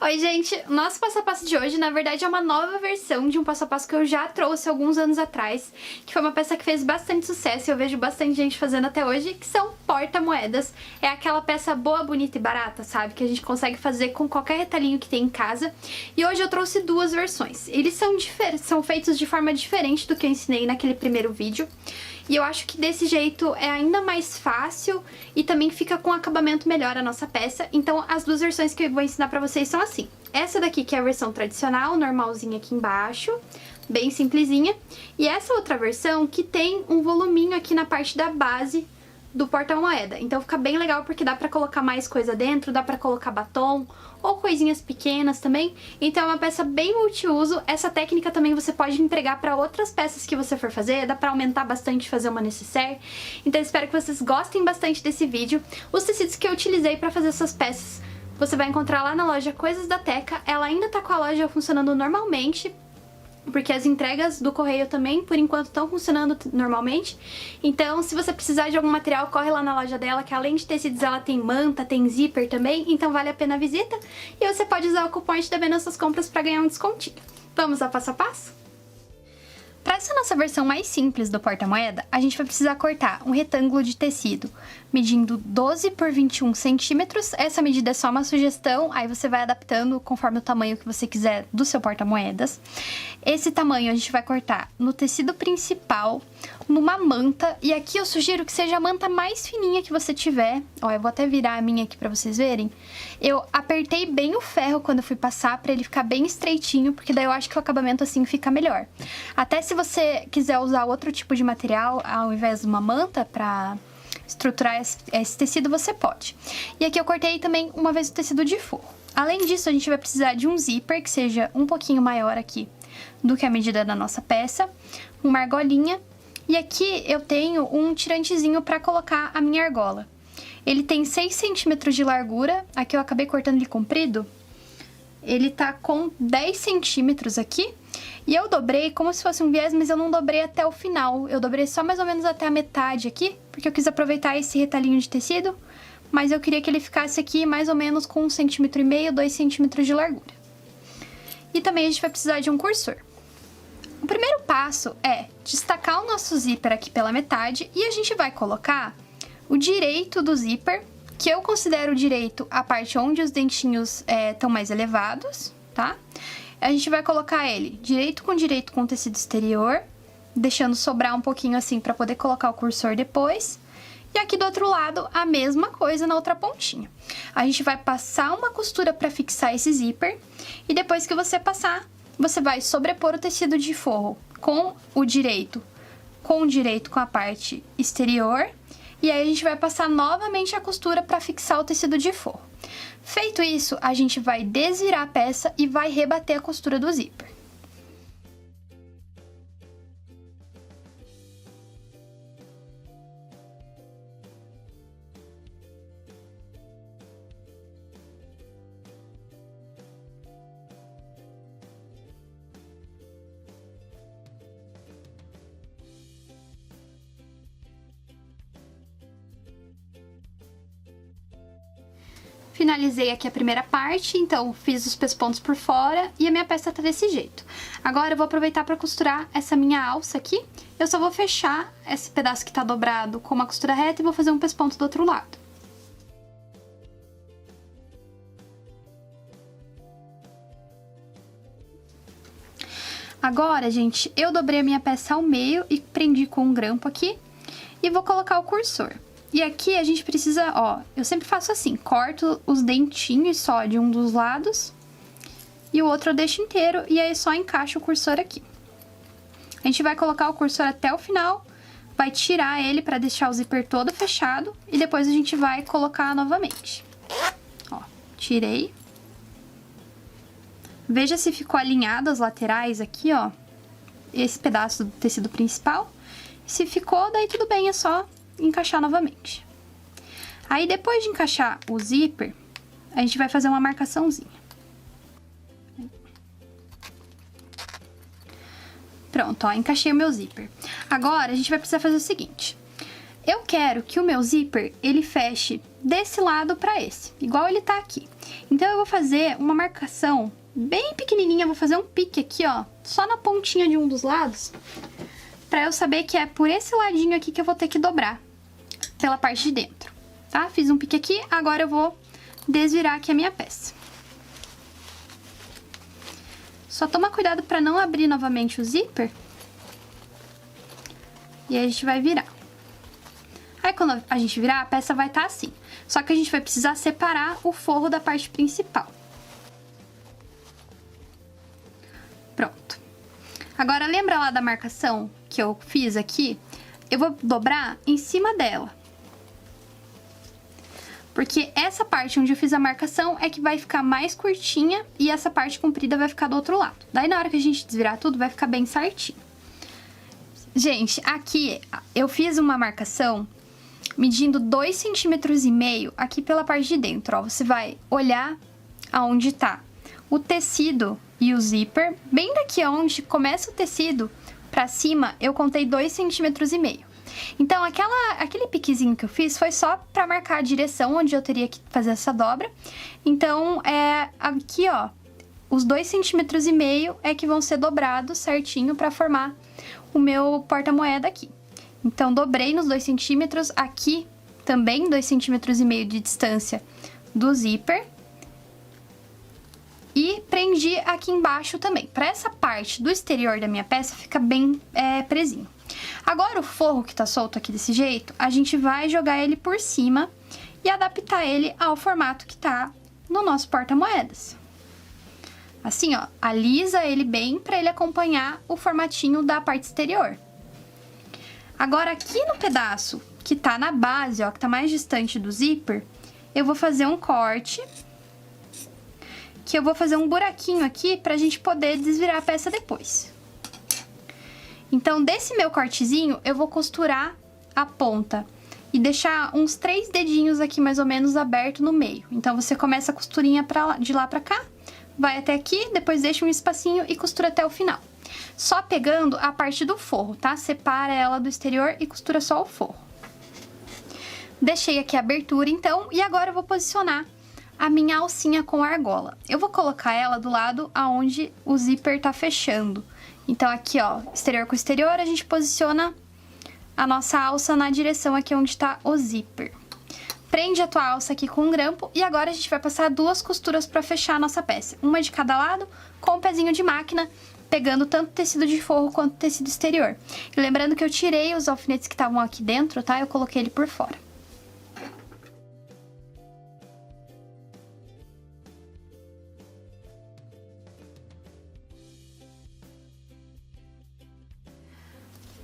Oi, gente! O nosso passo a passo de hoje, na verdade, é uma nova versão de um passo a passo que eu já trouxe alguns anos atrás, que foi uma peça que fez bastante sucesso e eu vejo bastante gente fazendo até hoje, que são porta-moedas. É aquela peça boa, bonita e barata, sabe? Que a gente consegue fazer com qualquer retalhinho que tem em casa. E hoje eu trouxe duas versões. Eles são feitos de forma diferente do que eu ensinei naquele primeiro vídeo. E eu acho que desse jeito é ainda mais fácil e também fica com um acabamento melhor a nossa peça. Então as duas versões que eu vou ensinar pra vocês são assim. Essa daqui que é a versão tradicional, normalzinha aqui embaixo, bem simplesinha. E essa outra versão que tem um voluminho aqui na parte da base do porta-moeda. Então fica bem legal porque dá pra colocar mais coisa dentro, dá pra colocar batom ou coisinhas pequenas também. Então é uma peça bem multiuso. Essa técnica também você pode empregar pra outras peças que você for fazer, dá pra aumentar bastante, fazer uma nécessaire. Então espero que vocês gostem bastante desse vídeo. Os tecidos que eu utilizei pra fazer essas peças você vai encontrar lá na loja Coisas da Teca. Ela ainda tá com a loja funcionando normalmente, porque as entregas do correio também, por enquanto, estão funcionando normalmente. Então, se você precisar de algum material, corre lá na loja dela, que além de tecidos, ela tem manta, tem zíper também, então vale a pena a visita. E você pode usar o cupom HTB nas suas compras para ganhar um descontinho. Vamos ao passo a passo? Para essa nossa versão mais simples do porta-moeda, a gente vai precisar cortar um retângulo de tecido medindo 12 por 21 centímetros. Essa medida é só uma sugestão, aí você vai adaptando conforme o tamanho que você quiser do seu porta-moedas. Esse tamanho a gente vai cortar no tecido principal, numa manta, e aqui eu sugiro que seja a manta mais fininha que você tiver. Ó, eu vou até virar a minha aqui pra vocês verem. Eu apertei bem o ferro quando eu fui passar pra ele ficar bem estreitinho, porque daí eu acho que o acabamento assim fica melhor. Até se você quiser usar outro tipo de material ao invés de uma manta pra estruturar esse tecido, você pode. E aqui eu cortei também uma vez o tecido de forro. Além disso, a gente vai precisar de um zíper que seja um pouquinho maior aqui do que a medida da nossa peça, uma argolinha, e aqui eu tenho um tirantezinho para colocar a minha argola. Ele tem 6 centímetros de largura, aqui eu acabei cortando ele comprido, ele tá com 10 centímetros aqui, e eu dobrei como se fosse um viés, mas eu não dobrei até o final, eu dobrei só mais ou menos até a metade aqui, porque eu quis aproveitar esse retalhinho de tecido, mas eu queria que ele ficasse aqui mais ou menos com 1,5 cm, 2 centímetros de largura. E também a gente vai precisar de um cursor. O primeiro passo é destacar o nosso zíper aqui pela metade e a gente vai colocar o direito do zíper, que eu considero direito a parte onde os dentinhos estão mais elevados, tá? A gente vai colocar ele direito com o tecido exterior, deixando sobrar um pouquinho assim para poder colocar o cursor depois. E aqui do outro lado, a mesma coisa na outra pontinha. A gente vai passar uma costura para fixar esse zíper e depois que você passar, você vai sobrepor o tecido de forro com o direito com a parte exterior. E aí a gente vai passar novamente a costura para fixar o tecido de forro. Feito isso, a gente vai desvirar a peça e vai rebater a costura do zíper. Finalizei aqui a primeira parte, então fiz os pespontos por fora e a minha peça tá desse jeito. Agora eu vou aproveitar para costurar essa minha alça aqui. Eu só vou fechar esse pedaço que tá dobrado com uma costura reta e vou fazer um pesponto do outro lado. Agora, gente, eu dobrei a minha peça ao meio e prendi com um grampo aqui e vou colocar o cursor. E aqui a gente precisa, ó, eu sempre faço assim, corto os dentinhos só de um dos lados e o outro eu deixo inteiro e aí só encaixo o cursor aqui. A gente vai colocar o cursor até o final, vai tirar ele para deixar o zíper todo fechado e depois a gente vai colocar novamente. Ó, tirei. Veja se ficou alinhado as laterais aqui, ó, esse pedaço do tecido principal. Se ficou, daí tudo bem, é só encaixar novamente. Aí depois de encaixar o zíper, a gente vai fazer uma marcaçãozinha. Pronto, ó, encaixei o meu zíper. Agora a gente vai precisar fazer o seguinte: Eu quero que o meu zíper, ele feche desse lado para esse, igual ele tá aqui. Então eu vou fazer uma marcação bem pequenininha, vou fazer um pique aqui, ó, só na pontinha de um dos lados, para eu saber que é por esse ladinho aqui que eu vou ter que dobrar, pela parte de dentro, tá? Fiz um pique aqui, agora eu vou desvirar aqui a minha peça. Só toma cuidado para não abrir novamente o zíper. E aí a gente vai virar. Aí quando a gente virar, a peça vai estar assim. Só que a gente vai precisar separar o forro da parte principal. Pronto. Agora lembra lá da marcação que eu fiz aqui? Eu vou dobrar em cima dela. Porque essa parte onde eu fiz a marcação é que vai ficar mais curtinha e essa parte comprida vai ficar do outro lado. Daí na hora que a gente desvirar tudo, vai ficar bem certinho. Gente, aqui eu fiz uma marcação medindo 2,5 cm aqui pela parte de dentro, ó. Você vai olhar aonde tá o tecido e o zíper. Bem daqui aonde começa o tecido pra cima, eu contei 2,5 cm. Então, aquele piquezinho que eu fiz foi só pra marcar a direção onde eu teria que fazer essa dobra. Então, aqui, ó, os 2,5 cm é que vão ser dobrados certinho pra formar o meu porta-moeda aqui. Então, dobrei nos 2 centímetros, aqui também 2,5 cm de distância do zíper. E prendi aqui embaixo também. Para essa parte do exterior da minha peça fica bem presinho. Agora o forro que tá solto aqui desse jeito, a gente vai jogar ele por cima e adaptar ele ao formato que tá no nosso porta-moedas. Assim, ó, alisa ele bem para ele acompanhar o formatinho da parte exterior. Agora aqui no pedaço que tá na base, ó, que tá mais distante do zíper, eu vou fazer um corte, que eu vou fazer um buraquinho aqui pra gente poder desvirar a peça depois. Então, desse meu cortezinho, eu vou costurar a ponta e deixar uns 3 dedinhos aqui mais ou menos aberto no meio. Então, você começa a costurinha de lá pra cá, vai até aqui, depois deixa um espacinho e costura até o final. Só pegando a parte do forro, tá? Separa ela do exterior e costura só o forro. Deixei aqui a abertura, então, e agora eu vou posicionar a minha alcinha com argola. Eu vou colocar ela do lado aonde o zíper tá fechando. Então, aqui, ó, exterior com exterior, a gente posiciona a nossa alça na direção aqui onde tá o zíper. Prende a tua alça aqui com um grampo e agora a gente vai passar 2 costuras pra fechar a nossa peça. Uma de cada lado, com um pezinho de máquina, pegando tanto tecido de forro quanto tecido exterior. E lembrando que eu tirei os alfinetes que estavam aqui dentro, tá? Eu coloquei ele por fora.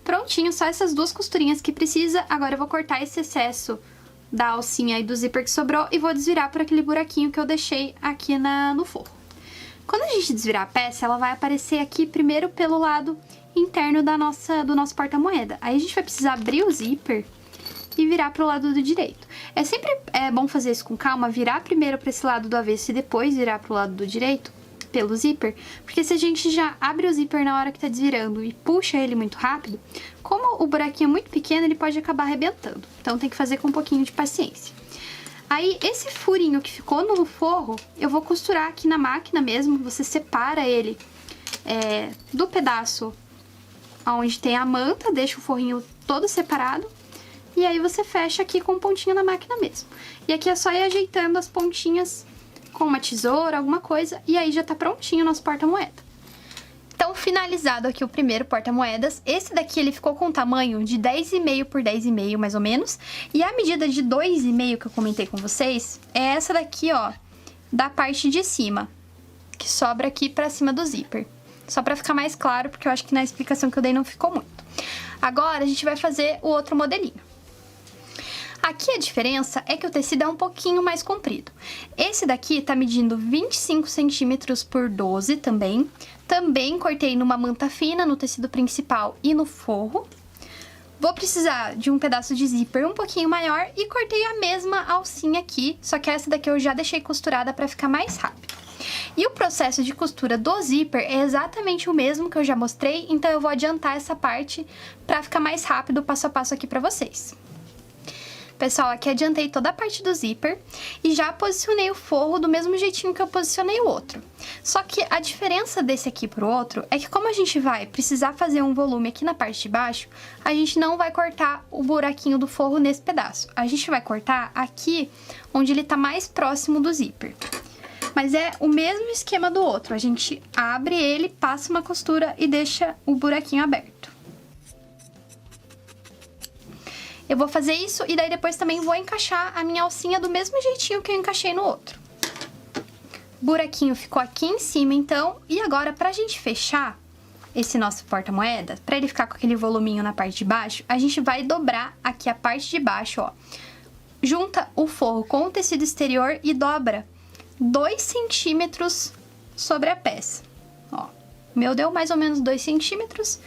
Prontinho, só essas 2 costurinhas que precisa. Agora eu vou cortar esse excesso da alcinha e do zíper que sobrou e vou desvirar por aquele buraquinho que eu deixei aqui no forro. Quando a gente desvirar a peça, ela vai aparecer aqui primeiro pelo lado interno do nosso porta-moeda. Aí a gente vai precisar abrir o zíper e virar pro lado do direito. É sempre bom fazer isso com calma, virar primeiro para esse lado do avesso e depois virar pro lado do direito, pelo zíper, porque se a gente já abre o zíper na hora que tá desvirando e puxa ele muito rápido, como o buraquinho é muito pequeno, ele pode acabar arrebentando. Então tem que fazer com um pouquinho de paciência. Aí, esse furinho que ficou no forro, eu vou costurar aqui na máquina mesmo. Você separa ele do pedaço onde tem a manta, deixa o forrinho todo separado. E aí você fecha aqui com um pontinho na máquina mesmo. E aqui é só ir ajeitando as pontinhas com uma tesoura, alguma coisa. E aí já tá prontinho o nosso porta-moeda. Então, finalizado aqui o primeiro porta-moedas, esse daqui ele ficou com um tamanho de 10,5 por 10,5 mais ou menos, e a medida de 2,5 que eu comentei com vocês é essa daqui, ó, da parte de cima, que sobra aqui pra cima do zíper. Só pra ficar mais claro, porque eu acho que na explicação que eu dei não ficou muito. Agora a gente vai fazer o outro modelinho. Aqui a diferença é que o tecido é um pouquinho mais comprido. Esse daqui tá medindo 25 centímetros por 12 também. Também cortei numa manta fina, no tecido principal e no forro. Vou precisar de um pedaço de zíper um pouquinho maior e cortei a mesma alcinha aqui, só que essa daqui eu já deixei costurada para ficar mais rápido. E o processo de costura do zíper é exatamente o mesmo que eu já mostrei, então eu vou adiantar essa parte para ficar mais rápido, passo a passo aqui para vocês. Pessoal, aqui adiantei toda a parte do zíper e já posicionei o forro do mesmo jeitinho que eu posicionei o outro. Só que a diferença desse aqui pro outro é que como a gente vai precisar fazer um volume aqui na parte de baixo, a gente não vai cortar o buraquinho do forro nesse pedaço. A gente vai cortar aqui onde ele tá mais próximo do zíper. Mas é o mesmo esquema do outro, a gente abre ele, passa uma costura e deixa o buraquinho aberto. Eu vou fazer isso e daí depois também vou encaixar a minha alcinha do mesmo jeitinho que eu encaixei no outro. O buraquinho ficou aqui em cima, então, e agora pra gente fechar esse nosso porta-moeda, pra ele ficar com aquele voluminho na parte de baixo, a gente vai dobrar aqui a parte de baixo, ó. Junta o forro com o tecido exterior e dobra 2 centímetros sobre a peça, ó. O meu deu mais ou menos 2 centímetros.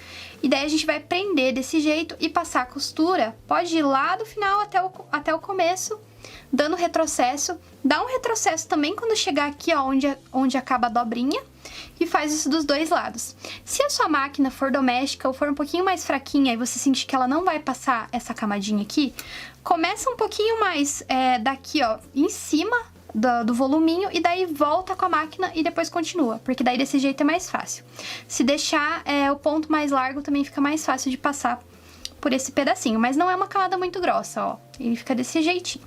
E daí a gente vai prender desse jeito e passar a costura. Pode ir lá do final até o começo, dando retrocesso. Dá um retrocesso também quando chegar aqui, ó, onde acaba a dobrinha. E faz isso dos dois lados. Se a sua máquina for doméstica ou for um pouquinho mais fraquinha e você sentir que ela não vai passar essa camadinha aqui, começa um pouquinho mais daqui, ó, em cima do voluminho e daí volta com a máquina e depois continua, porque daí desse jeito é mais fácil. Se deixar o ponto mais largo também fica mais fácil de passar por esse pedacinho, mas não é uma camada muito grossa, ó, ele fica desse jeitinho.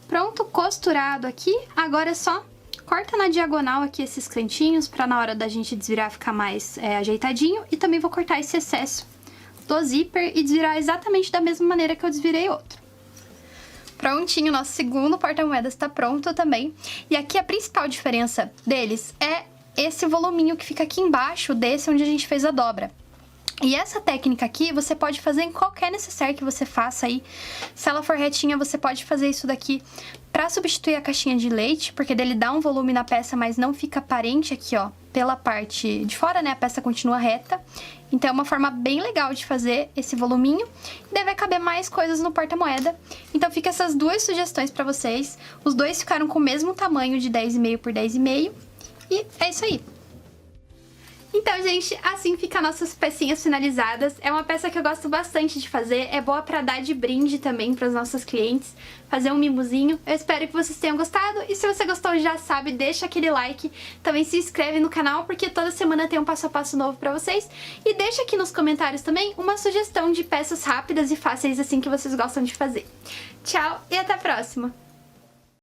Pronto, costurado aqui, agora é só corta na diagonal aqui esses cantinhos pra na hora da gente desvirar ficar mais ajeitadinho. E também vou cortar esse excesso do zíper e desvirar exatamente da mesma maneira que eu desvirei outro. Prontinho, nosso segundo porta-moedas tá pronto também. E aqui a principal diferença deles é esse voluminho que fica aqui embaixo desse onde a gente fez a dobra. E essa técnica aqui você pode fazer em qualquer necessaire que você faça aí. Se ela for retinha, você pode fazer isso daqui pra substituir a caixinha de leite, porque dele dá um volume na peça, mas não fica aparente aqui, ó, pela parte de fora, né? A peça continua reta. Então é uma forma bem legal de fazer esse voluminho. E daí vai caber mais coisas no porta-moeda. Então fica essas duas sugestões pra vocês. Os dois ficaram com o mesmo tamanho de 10,5 por 10,5. E é isso aí. Então, gente, assim ficam nossas pecinhas finalizadas. É uma peça que eu gosto bastante de fazer, é boa pra dar de brinde também para os nossos clientes, fazer um mimozinho. Eu espero que vocês tenham gostado e se você gostou, já sabe, deixa aquele like. Também se inscreve no canal, porque toda semana tem um passo a passo novo pra vocês. E deixa aqui nos comentários também uma sugestão de peças rápidas e fáceis assim que vocês gostam de fazer. Tchau e até a próxima!